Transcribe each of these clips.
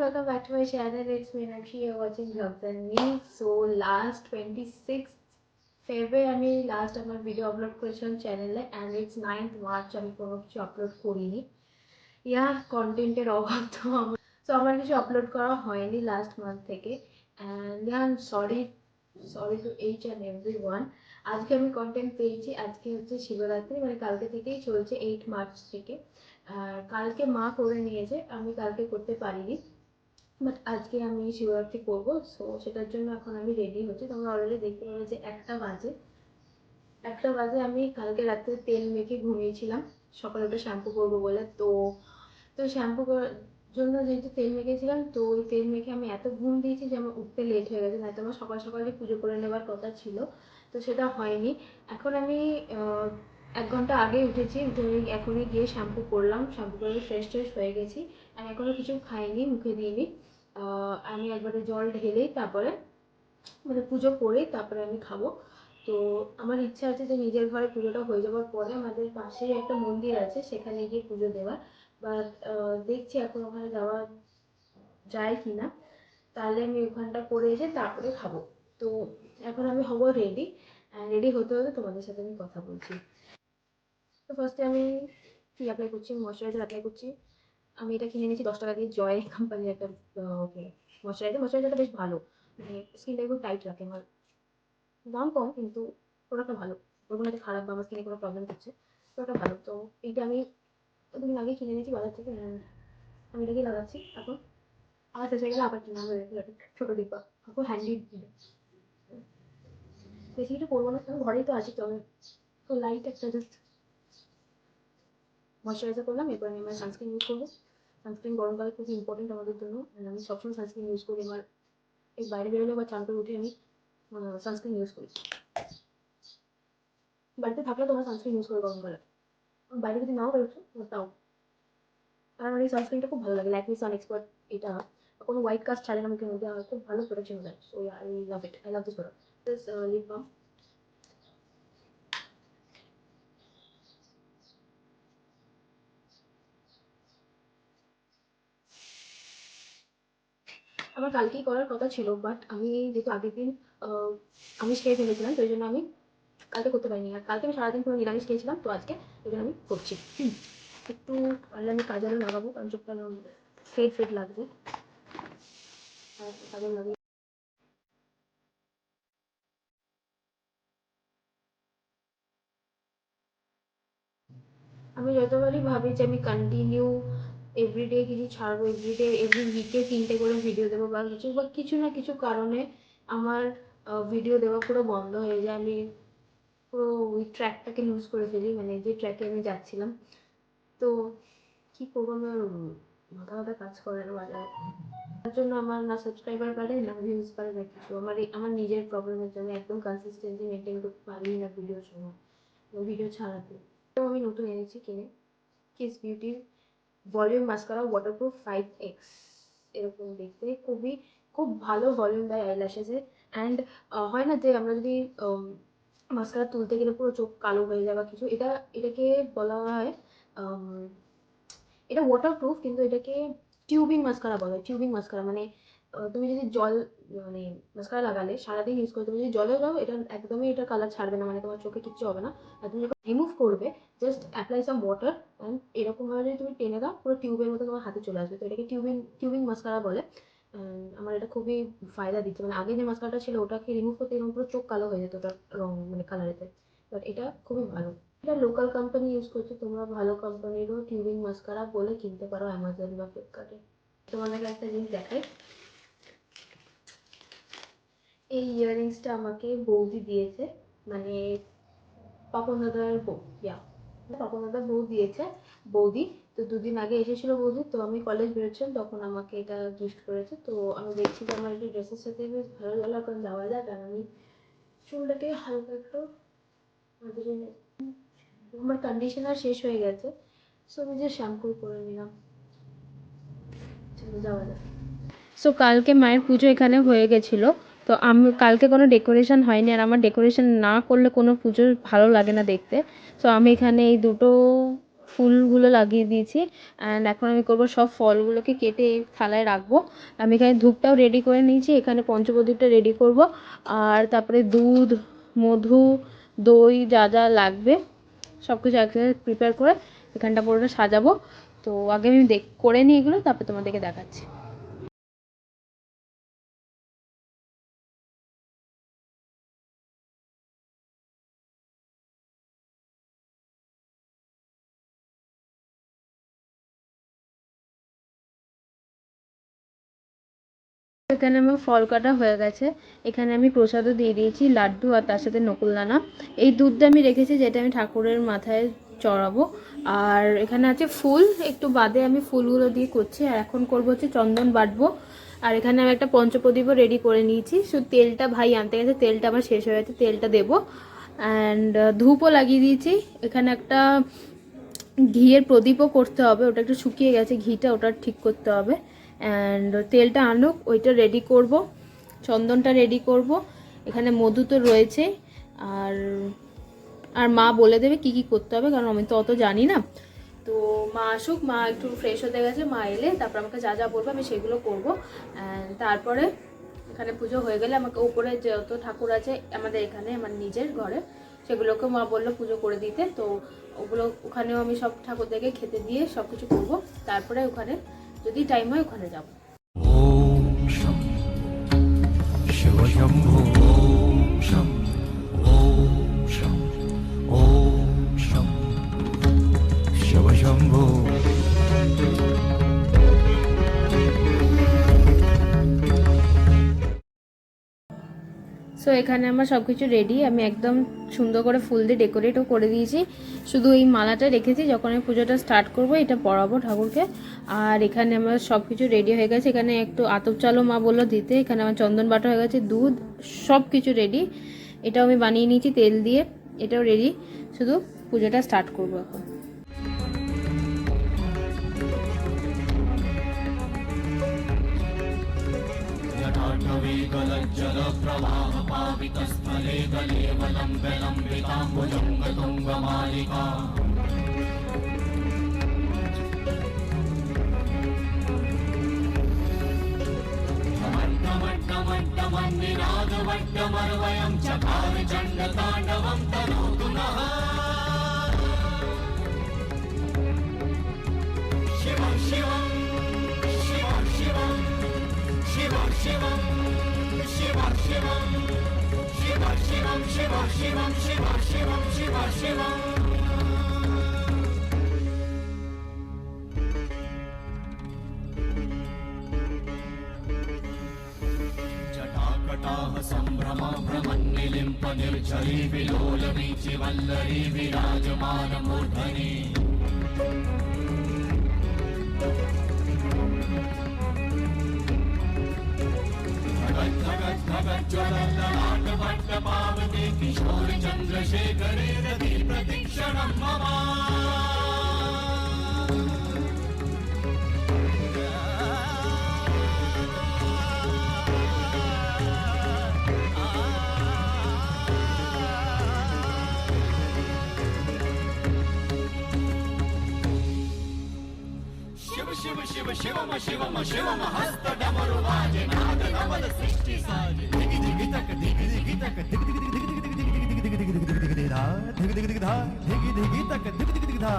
welcome back to my channel. It's Meenakshi. You're watching Vlogs and Me. So last 26th February আমি last আমার video upload করেছিলাম চ্যানেলে and it's 9th March আমি কোনো কিছু upload করিনি। কন্টেন্টের অভাব তো আমার, সো আমার কিছু আপলোড করা হয়নি লাস্ট মান্থ থেকে and sorry to each and every one. আজকে আমি কন্টেন্ট পেয়েছি। আজকে হচ্ছে শিবরাত্রি, মানে কালকে থেকেই চলছে 8 মার্চ থেকে। কালকে মা করে নিয়েছে, আমি কালকে করতে পারিনি, বাট আজকে আমি শিবরাত্রি করবো। সো সেটার জন্য এখন আমি রেডি হচ্ছি। তোমরা অলরেডি দেখতে পাবে যে 1টা বাজে আমি কালকে রাত্রে তেল মেখে ঘুমিয়েছিলাম সকালে উঠে শ্যাম্পু করবো বলে। তো তো শ্যাম্পু করার জন্য যেহেতু তেল মেখেছিলাম, তো ওই তেল মেখে আমি এত ঘুম দিয়েছি যে আমার উঠতে লেট হয়ে গেছে, নয়তো আমার সকাল সকালে পুজো করে নেবার কথা ছিল, তো সেটা হয়নি। এখন আমি 1 ঘন্টা আগে উঠেছি, উঠে এখনই গিয়ে শ্যাম্পু করলাম, শ্যাম্পু করে ফ্রেশ ট্রেশ হয়ে গেছি। আমি এখনও কিছু খাইনি, মুখে দিইনি। আমি একবারে জল ঢেলেই তারপরে মানে পুজো করেই তারপরে আমি খাবো। তো আমার ইচ্ছা আছে যে নিজের ঘরে পুজোটা হয়ে যাওয়ার পরে আমাদের পাশেই একটা মন্দির আছে, সেখানে গিয়ে পুজো দেওয়ার। বাট দেখছি এখন ওখানে যাওয়া যায় কি না। তাহলে আমি ওখানটা করে এসে তারপরে খাবো। তো এখন আমি হবো রেডি, রেডি হতে হতে তোমাদের সাথে আমি কথা বলছি। তো ফার্স্টে আমি কি অ্যাপ্লাই করছি, ময়শ্চারাইজার অ্যাপ্লাই করছি। আমি এটা কিনে নিয়েছি 10 টাকা দিয়ে, জয় কোম্পানির একটা ময়শ্চারাইজারটা বেশ ভালো, মানে স্কিনটা একটু টাইট রাখে। আমার দাম কম কিন্তু প্রোডাক্টটা ভালো, বলবো না যে খারাপ বা আমার স্কিনে কোনো প্রবলেম হচ্ছে, প্রোডাক্টটা ভালো। তো এইটা আমি 2 দিন আগে কিনে নিয়েছি বাজার থেকে, আমি এটাকেই লাগাচ্ছি এখন। আমার শেষ হয়ে গেলে আবার কিনে হবে ছোটো ডিব্বা, এখন হ্যান্ডি। বেশি কিছু করবো না, কারণ ঘরেই তো আছি। তো আমি তো লাইট একটা জাস্ট ময়শ্চারাইজার করলাম, এরপর আমি আমার সানস্ক্রিন ইউজ করবো। সানস্ক্রিন গরমকালে খুবই ইম্পর্টেন্ট আমাদের জন্য, আমি সবসময় সানস্ক্রিন ইউজ করি। আমার এই বাইরে বেরোলে বা চান করে উঠে আমি সানস্ক্রিন ইউজ করি। বাড়িতে থাকলে তোমরা সানস্ক্রিন ইউজ করে গরমকালে, বাইরে যদি নাও বেরোচ্ছো তাও। আর আমার এই সানস্ক্রিনটা খুব ভালো লাগে, ল্যাকমি সান এক্সপার্ট। এটা কোনো হোয়াইট কাস্ট ছাড়ে না মুখের মধ্যে, আমার খুব ভালো প্রোটেকশন দেয়। So I love it, I love this product. This lip balm. আমার কালকেই করার কথা ছিল, বাট আমি যেহেতু আগের দিন আমিষ খেয়ে ফেলেছিলাম, তো ওই জন্য আমি কালকে করতে পারিনি। আর কালকে আমি সারাদিন পুরো নিরামিষ খেয়েছিলাম, তো আজকে ওই জন্য আমি করছি। একটু পারলে আমি কাজলও লাগাবো, কারণ চোখটা ফেড ফেড লাগছে। কাজল লাগিয়ে আমি যতবারই ভাবি যে আমি কন্টিনিউ এভরিডে কিছু ছাড়বো, এভরিডে এভরি উইকে 3টে করে ভিডিও দেবো বা কিছু না কিছু কারণে আমার ভিডিও দেওয়া পুরো বন্ধ হয়ে যায়। আমি পুরো ওই ট্র্যাকটাকে লুজ করে ফেলি, মানে যে ট্র্যাকে আমি যাচ্ছিলাম। তো কী করবো, আমার মাথা মাথা কাজ করে না বাজারে। তার জন্য আমার না সাবস্ক্রাইবার বাড়ে, না ভিউজ বাড়ে, না কিছু। আমার নিজের প্রবলেমের জন্য একদম কনসিস্টেন্সি মেনটেন করতে পারি না ভিডিওর সময়, ভিডিও ছাড়াতে। তো আমি নতুন এনেছি কিনে কিস বিউটির ভলিউম মাস্কারা ওয়াটারপ্রুফ 5x। এরকম দেখতে খুব ভালো ভলিউম দেয় আইল্যাশেসে। অ্যান্ড হয় না যে আমরা যদি মাস্কারা তুলতে গেলে পুরো চোখ কালো হয়ে যায় বা কিছু, এটাকে বলা হয় এটা ওয়াটারপ্রুফ, কিন্তু এটাকে টিউবিং মাস্কারা বলে। টিউবিং মাস্কারা মানে তুমি যদি জল মানে মাস্কারা লাগালে সারাদিন ইউজ করে তুমি যদি জলে দাও, এটা একদমই এটা কালার ছাড়বে না, মানে তোমার চোখে কিচ্ছু হবে না। আর তুমি যখন রিমুভ করবে, just apply some water and এরকমভাবে যদি তুমি টেনে দাও, পুরো টিউবের মতো তোমার হাতে চলে আসবে। তো এটাকে টিউবিং মাস্কারা বলে। আমার এটা খুবই ফায়দা দিচ্ছে, মানে আগে যে মাস্কারাটা ছিল ওটাকে রিমুভ করতে এরকম পুরো চোখ কালো হয়ে যেত ওটার রং, মানে কালারেতে। বাট এটা খুবই ভালো। এটা লোকাল কোম্পানি ইউজ করছে, তোমরা ভালো কোম্পানিরও টিউবিং মাস্কারা বলে কিনতে পারো অ্যামাজন বা ফ্লিপকার্টে। তোমাদেরকে একটা জিনিস দেখাই, এই ইয়াররিংসটা আমাকে বৌদি দিয়েছে, মানে পাপন দাদার বউ, পাপন দাদার বউ দিয়েছে বৌদি। তো 2 দিন আগে এসেছিল বৌদি, তো আমি কলেজ বেরোচ্ছিলাম তখন আমাকে এটা গিফট করেছে। তো আমি দেখছি যে আমার একটু ড্রেসের সাথে বেশ ভালো লাগলো, এখন যাওয়া যাক। আর আমি চুলটাকে হালকা একটু আমার কন্ডিশনার শেষ হয়ে গেছে, সো আমি যে শ্যাম্পু করে নিলাম। চলো যাওয়া যাক। সো কালকে মায়ের পুজো এখানে হয়ে গেছিলো। তো আমি কালকে কোনো ডেকোরেশন হয়নি, আর আমার ডেকোরেশন না করলে কোনো পুজো ভালো লাগে না দেখতে। সো আমি এখানে এই দুটো ফুলগুলো লাগিয়ে দিয়েছি। অ্যান্ড এখন আমি করবো সব ফলগুলোকে কেটে এই থালায় রাখবো। আমি এখানে ধূপটাও রেডি করে নিয়েছি, এখানে পঞ্চপ্রদীপটা রেডি করব, আর তারপরে দুধ, মধু, দই যা যা লাগবে সব কিছু একসাথে প্রিপেয়ার করে এখানটা পুরোটা সাজাবো। তো আগে আমি করে নিই এগুলো, তারপর তোমাদেরকে দেখাচ্ছি। এখানে আমার ফল কাটা হয়ে গেছে, এখানে আমি প্রসাদও দিয়ে দিয়েছি, লাড্ডু আর তার সাথে নকুলদানা। এই দুধটা আমি রেখেছি যেটা আমি ঠাকুরের মাথায় চড়াবো। আর এখানে আছে ফুল, একটু বাদে আমি ফুলগুলো দিয়ে করছি। আর এখন করবো হচ্ছে চন্দন বাটবো। আর এখানে আমি একটা পঞ্চপ্রদীপও রেডি করে নিয়েছি, শুধু তেলটা ভাই আনতে গেছে, তেলটা আমার শেষ হয়ে গেছে, তেলটা দেবো। অ্যান্ড ধূপও লাগিয়ে দিয়েছি। এখানে একটা ঘিয়ের প্রদীপও করতে হবে, ওটা একটু শুকিয়ে গেছে ঘিটা, ওটা ঠিক করতে হবে। অ্যান্ড তেলটা আনুক, ওইটা রেডি করব, চন্দনটা রেডি করব। এখানে মধু তো রয়েছে, আর আর মা বলে দেবে কি কি করতে হবে, কারণ আমি তো অত জানি না। তো মা আসুক, মা একটু ফ্রেশ হতে গেছে, মা এলে তারপর আমাকে যা যা বলবে আমি সেগুলো করবো। অ্যান্ড তারপরে এখানে পুজো হয়ে গেলে আমাকে উপরে যত ঠাকুর আছে আমাদের এখানে আমার নিজের ঘরে, সেগুলোকে মা বললো পুজো করে দিতে। তো ওগুলো ওখানেও আমি সব ঠাকুরদেরকে খেতে দিয়ে সব কিছু করবো। তারপরে ওখানে যদি টাইম হয় ওখানে যাবো। ওম শম শিব শম্ভো ওম শম ওম শম ওম শম শিব শম্ভো। সো এখানে আমার সব কিছু রেডি, আমি একদম সুন্দর করে ফুল দিয়ে ডেকোরেটও করে দিয়েছি। শুধু এই মালাটা রেখেছি, যখন আমি পুজোটা স্টার্ট করব এটা পরাবো ঠাকুরকে। আর এখানে আমার সব কিছু রেডি হয়ে গেছে, এখানে একটু আতপ চালও মা বললো দিতে, এখানে আমার চন্দন বাটা হয়ে গেছে, দুধ সব কিছু রেডি। এটাও আমি বানিয়ে নিয়েছি তেল দিয়ে, এটাও রেডি, শুধু পুজোটা স্টার্ট করবো এখন। जल प्रवाह पावितस्थले गलेवलम्ब्य लम्बिताम्बुजङ्गतुङ्गमालिका निराजवड्डमर्वयं चकार चण्डताण्डवं तनोतु नः शिवं शिवं शिवं शिवं शिवं शिवं शिवं शिवं शिवं शिवं शिवं शिवं शिवं शिवं शिवं शिवं जटाकटाः सम्भ्रमा भ्रमन्निलिम्प निर्झरी विलोलवीचि वल्लरी विराजमानमूर्धनि ज्वलल्ललाटवट्टपावते किशोरि चन्द्रशेखरे रति प्रतीक्षणं मम शिव शिव शिव शिवम शिवम शिवम हस्त डमरु वाजे नाद नवल सृष्टि साजे दिगि दिगि तक दिगि दिगि तक दिगि दिगि दिगि दिगि दिगि दिगि दिगि दिगि दिगि दिगि धा दिगि दिगि दिगि धा दिगि दिगि तक दिगि दिगि दिगि धा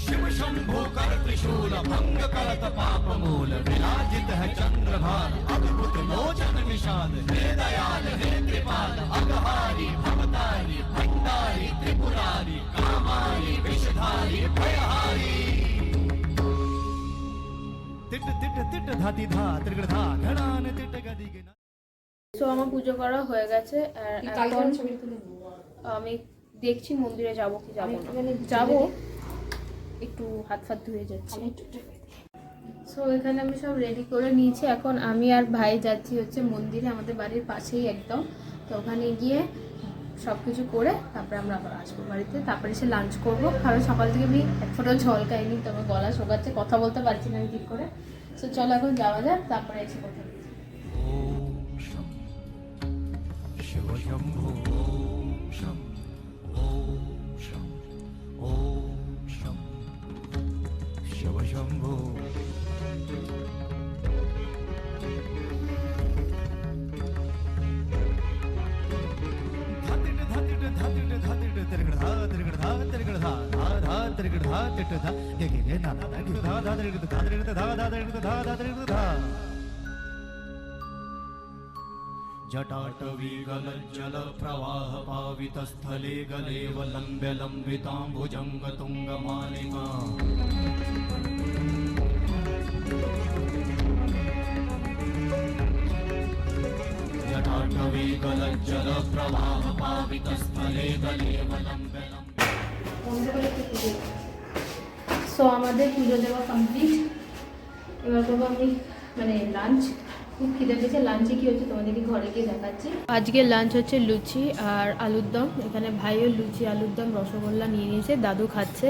शिव शंभो कर त्रिशूल भंग करत पाप मूल विराजित है चंद्रभान अद्भुत लोचन निषाद हे दयाल हे कृपाल अगहारी भवतारी भंडारी त्रिपुरारी कामारी विषधारी भयहारी तिट तिट तिट धाति धा त्रिगण धा घड़ान तिट गदि गिना। সো আমার পুজো করা হয়ে গেছে, আর এখন আমি দেখছি মন্দিরে যাব কি যাব না, যাবো, একটু হাত ফাত ধুয়ে যাচ্ছি। সো এখানে আমি সব রেডি করে নিয়েছি, এখন আমি আর ভাই যাচ্ছি হচ্ছে মন্দিরে, আমাদের বাড়ির পাশেই একদম। তো ওখানে গিয়ে সব কিছু করে তারপরে আমরা আবার আসবো বাড়িতে, তারপরে এসে লাঞ্চ করবো। কারণ সকাল থেকে আমি এক ফোঁটা জল খাইনি, তো আমার গলা শোকাচ্ছে, কথা বলতে পারছি না আমি ঠিক করে। সো চলো এখন যাওয়া যাক, তারপরে এসে কথা বলছি। शिव शंभो ओम शम ओम धा टिट धा गे गे गे ना ना ना गे धा धा धा धा धा धा धा धा धा धा जटाटवी गलज्जल प्रवाह पावितस्थले गलेव लम्ब्य लम्बिताम्बुजङ्ग तुङ्गमालिका जटाटवी गलज्जल प्रवाह पावितस्थले गलेव लम्ब्य সো আমাদের পুজো দেওয়া কমপ্লিট। এবার করবো আমি মানে লাঞ্চ। খুব খিদে পেয়েছে। লাঞ্চে কী হচ্ছে তোমাদেরকে ঘরে গিয়ে দেখাচ্ছি। আজকে লাঞ্চ হচ্ছে লুচি আর আলুর দম। এখানে ভাইও লুচি আলুর দম রসগোল্লা নিয়ে নিয়েছে, দাদু খাচ্ছে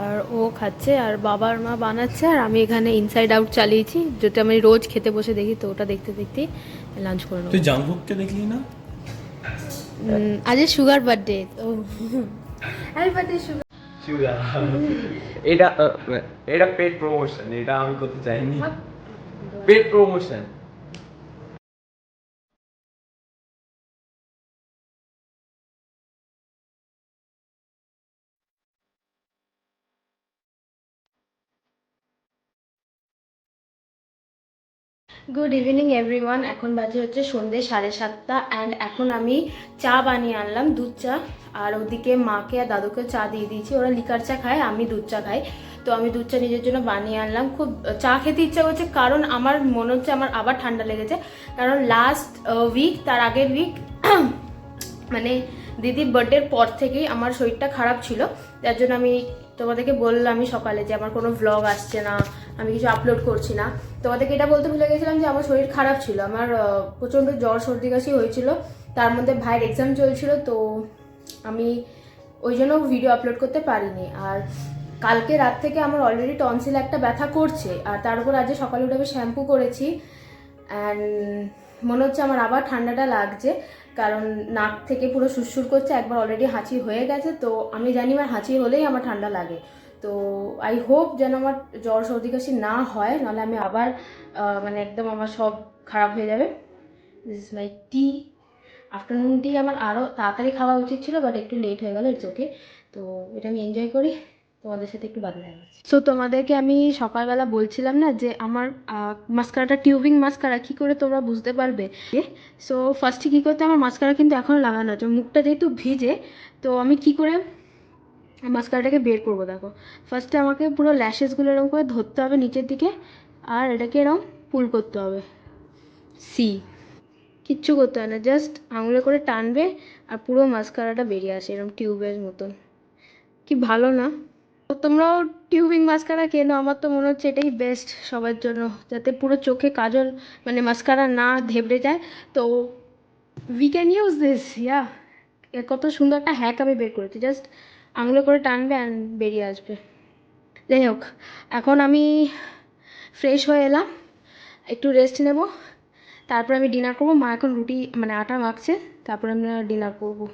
আর ও খাচ্ছে আর বাবার মা বানাচ্ছে আর আমি এখানে ইনসাইড আউট চালিয়েছি, যেটা আমি রোজ খেতে বসে দেখি, তো ওটা দেখতে দেখতেই লাঞ্চ করে নেবো। তুই জাংকুককে দেখলি না? আজ সুগার বার্থডে, তো হ্যাপি বার্থডে সুগার। এটা এটা পেড প্রমোশন, এটা আমি করতে চাইনি। Paid promotion. Good evening everyone. এখন বাজে হচ্ছে সন্ধ্যে 7:30 অ্যান্ড এখন আমি চা বানিয়ে আনলাম, দুধ চা। আর ওদিকে মাকে আর দাদুকে চা দিয়ে দিয়েছি, ওরা লিকার চা খায়, আমি দুধ চা খাই। তো আমি দুধ চা নিজের জন্য বানিয়ে আনলাম। খুব চা খেতে ইচ্ছা করছে, কারণ আমার মনে হচ্ছে আমার আবার ঠান্ডা লেগেছে। কারণ লাস্ট উইক, তার আগের উইক মানে দিদির বার্থডের পর থেকেই আমার শরীরটা খারাপ ছিল। যার জন্য আমি তোমাদেরকে বললাম আমি সকালে যে আমার কোনো ভ্লগ আসছে না, আমি কিছু আপলোড করছি না। তোমাদেরকে এটা বলতে ভুলে গেছিলাম যে আমার শরীর খারাপ ছিল, আমার প্রচণ্ড জ্বর সর্দি কাশি হয়েছিল, তার মধ্যে ভাইয়ের এক্সাম চলছিল, তো আমি ওই জন্য ভিডিও আপলোড করতে পারিনি। আর কালকে রাত থেকে আমার অলরেডি টনসিল একটা ব্যথা করছে, আর তার উপর আজকে সকালে উঠে আমি শ্যাম্পু করেছি অ্যান্ড মনে হচ্ছে আমার আবার ঠান্ডাটা লাগছে, কারণ নাক থেকে পুরো সুরসুর করছে। একবার অলরেডি হাঁচি হয়ে গেছে, তো আমি জানি আমার হাঁচি হলেই আমার ঠান্ডা লাগে। তো আই হোপ যেন আমার জ্বর সর্দি কাশি না হয়, নাহলে আমি আবার মানে একদম আমার সব খারাপ হয়ে যাবে। This is my tea. Afternoon tea আমার আরও তাড়াতাড়ি খাওয়া উচিত ছিল, বাট একটু লেট হয়ে গেল, ইটস ওকে। তো এটা আমি এনজয় করি, তোমাদের সাথে একটু বাদে দেখা যাচ্ছে। সো তোমাদেরকে আমি সকালবেলা বলছিলাম না যে আমার মাস্কারাটা টিউবিং মাস্কারা, কী করে তোমরা বুঝতে পারবে। সো ফার্স্টে কী করতে, আমার মাস্কারা কিন্তু এখনও লাগানো আছে, মুখটা যেহেতু ভিজে, তো আমি কী করে মাস্কারাটাকে বের করবো দেখো। ফার্স্টে আমাকে পুরো ল্যাশেসগুলো এরকম করে ধরতে হবে নিচের দিকে, আর এটাকে এরকম পুল করতে হবে। সি কিচ্ছু করতে হয় না, জাস্ট আঙুলে করে টানবে আর পুরো মাস্কারাটা বেরিয়ে আসে এরকম টিউবের মতন। কি ভালো না? তো তোমরাও টিউবিং মাস্কারা কেনো, আমার তো মনে হচ্ছে এটাই বেস্ট সবার জন্য, যাতে পুরো চোখে কাজল মানে মাস্কারা না ধেবড়ে যায়। তো উই ক্যান ইউজ দিস, ইয়া। কত সুন্দর একটা হ্যাক আমি বের করেছি, জাস্ট আঙুলে করে টানবে অ্যান্ড বেরিয়ে আসবে। যাই হোক, এখন আমি ফ্রেশ হয়ে এলাম, একটু রেস্ট নেব, তারপর আমি ডিনার করবো। মা এখন রুটি মানে আটা মাখছে, তারপরে আমরা ডিনার করবো।